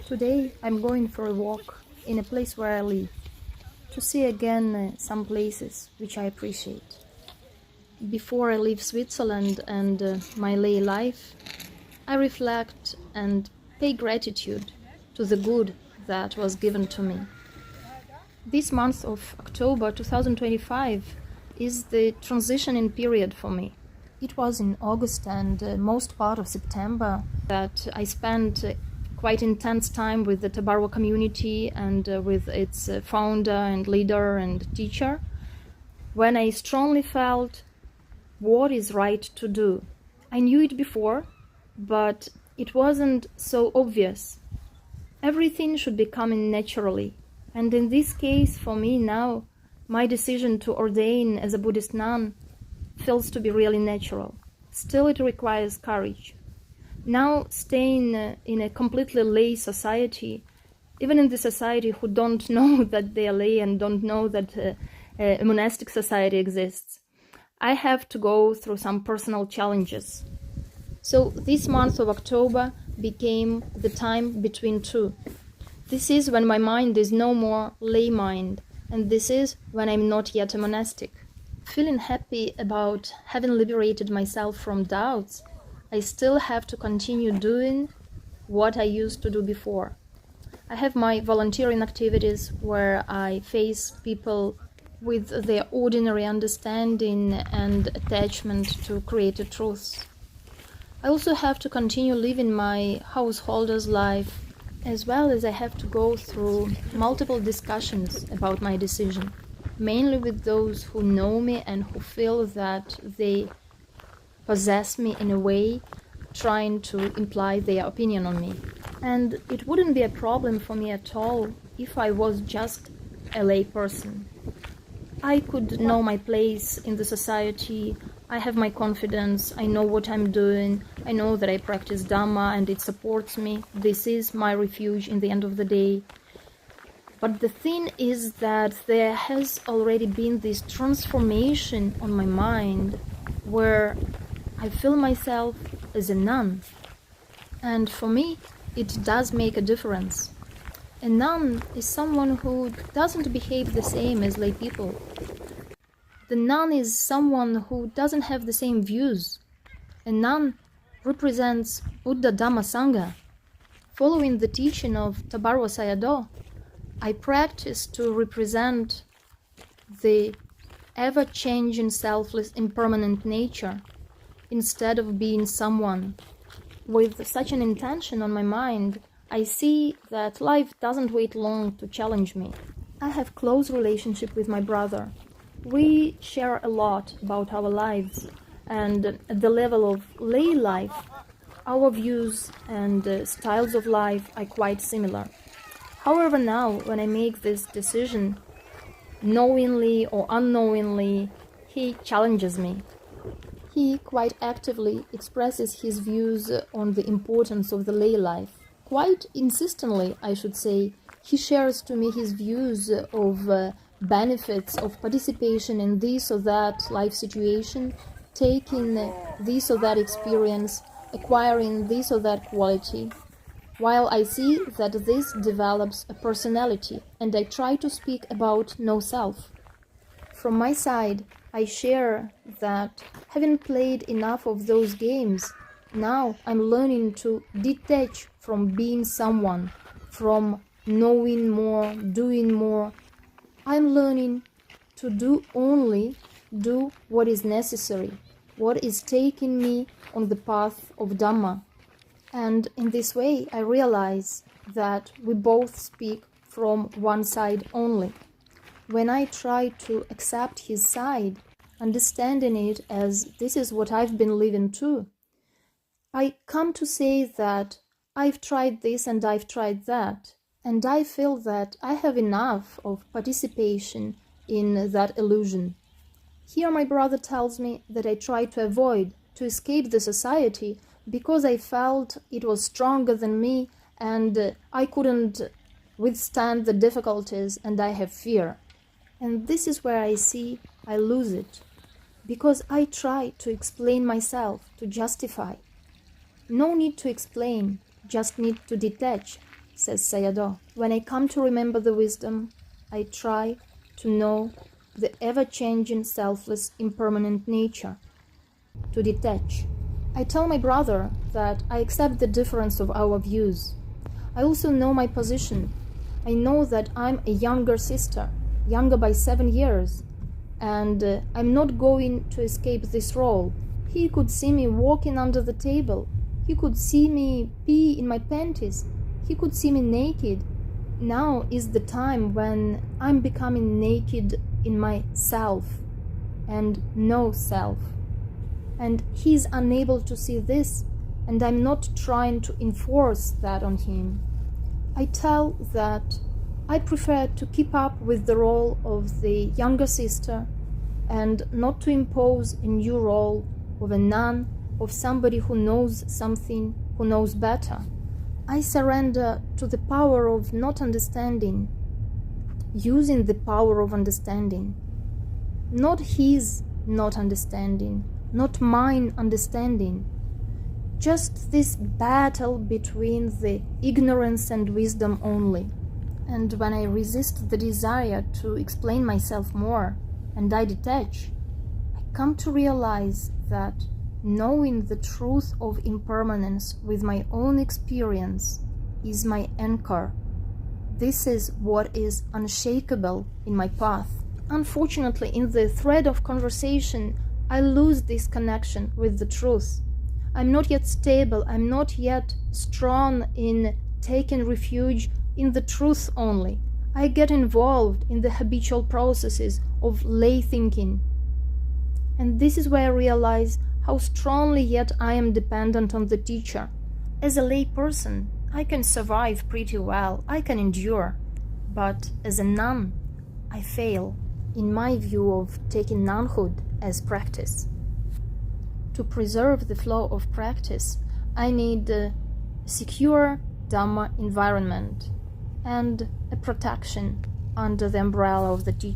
Today I'm going for a walk in a place where I live, to see again some places which I appreciate. Before I leave Switzerland and my lay life, I reflect and pay gratitude to the good that was given to me. This month of October 2025 is the transitioning period for me. It was in August and most part of September that I spent quite intense time with the Tabarwa community and with its founder and leader and teacher, when I strongly felt what is right to do. I knew it before, but it wasn't so obvious. Everything should be coming naturally. And in this case, for me now, my decision to ordain as a Buddhist nun feels to be really natural. Still, it requires courage. Now, staying in a completely lay society, even in the society who don't know that they are lay and don't know that a monastic society exists, I have to go through some personal challenges. So this month of October became the time between two. This is when my mind is no more lay mind, and this is when I'm not yet a monastic. Feeling happy about having liberated myself from doubts, I still have to continue doing what I used to do before. I have my volunteering activities where I face people with their ordinary understanding and attachment to created truths. I also have to continue living my householder's life, as well as I have to go through multiple discussions about my decision, mainly with those who know me and who feel that they possess me in a way, trying to imply their opinion on me. And it wouldn't be a problem for me at all if I was just a lay person. I could know my place in the society, I have my confidence, I know what I'm doing, I know that I practice Dhamma and it supports me. This is my refuge in the end of the day. But the thing is that there has already been this transformation on my mind where I feel myself as a nun. And for me, it does make a difference. A nun is someone who doesn't behave the same as lay people. The nun is someone who doesn't have the same views. A nun represents Buddha Dhamma Sangha. Following the teaching of Tabarwa Sayadaw, I practice to represent the ever-changing, selfless, impermanent nature, instead of being someone. With such an intention on my mind, I see that life doesn't wait long to challenge me. I have close relationship with my brother. We share a lot about our lives, and at the level of lay life, our views and styles of life are quite similar. However, now, when I make this decision, knowingly or unknowingly, he challenges me. He quite actively expresses his views on the importance of the lay life. Quite insistently, I should say, he shares to me his views of benefits of participation in this or that life situation, taking this or that experience, acquiring this or that quality, while I see that this develops a personality, and I try to speak about no self. From my side, I share that having played enough of those games, now I'm learning to detach from being someone, from knowing more, doing more. I'm learning to do what is necessary, what is taking me on the path of Dhamma. And in this way, I realize that we both speak from one side only. When I try to accept his side, understanding it as this is what I've been living too, I come to say that I've tried this and I've tried that, and I feel that I have enough of participation in that illusion. Here my brother tells me that I try to avoid, to escape the society, because I felt it was stronger than me and I couldn't withstand the difficulties and I have fear. And this is where I see I lose it, because I try to explain myself, to justify. No need to explain, just need to detach. says Sayadaw. When I come to remember the wisdom, I try to know the ever-changing, selfless, impermanent nature, to detach. I tell my brother that I accept the difference of our views. I also know my position. I know that I'm a younger sister, younger by 7 years, and I'm not going to escape this role. He could see me walking under the table. He could see me pee in my panties. He could see me naked. Now is the time when I'm becoming naked in myself and no self. And he's unable to see this, and I'm not trying to enforce that on him. I tell that I prefer to keep up with the role of the younger sister and not to impose a new role of a nun, of somebody who knows something, who knows better. I surrender to the power of not understanding, using the power of understanding. Not his not understanding, not mine understanding. Just this battle between the ignorance and wisdom only. And when I resist the desire to explain myself more, and I detach, I come to realize that knowing the truth of impermanence with my own experience is my anchor. This is what is unshakable in my path. Unfortunately, in the thread of conversation, I lose this connection with the truth. I'm not yet stable, I'm not yet strong in taking refuge in the truth only. I get involved in the habitual processes of lay thinking. And this is where I realize how strongly yet I am dependent on the teacher. As a lay person, I can survive pretty well, I can endure. But as a nun, I fail in my view of taking nunhood as practice. To preserve the flow of practice, I need a secure Dhamma environment and a protection under the umbrella of the teacher.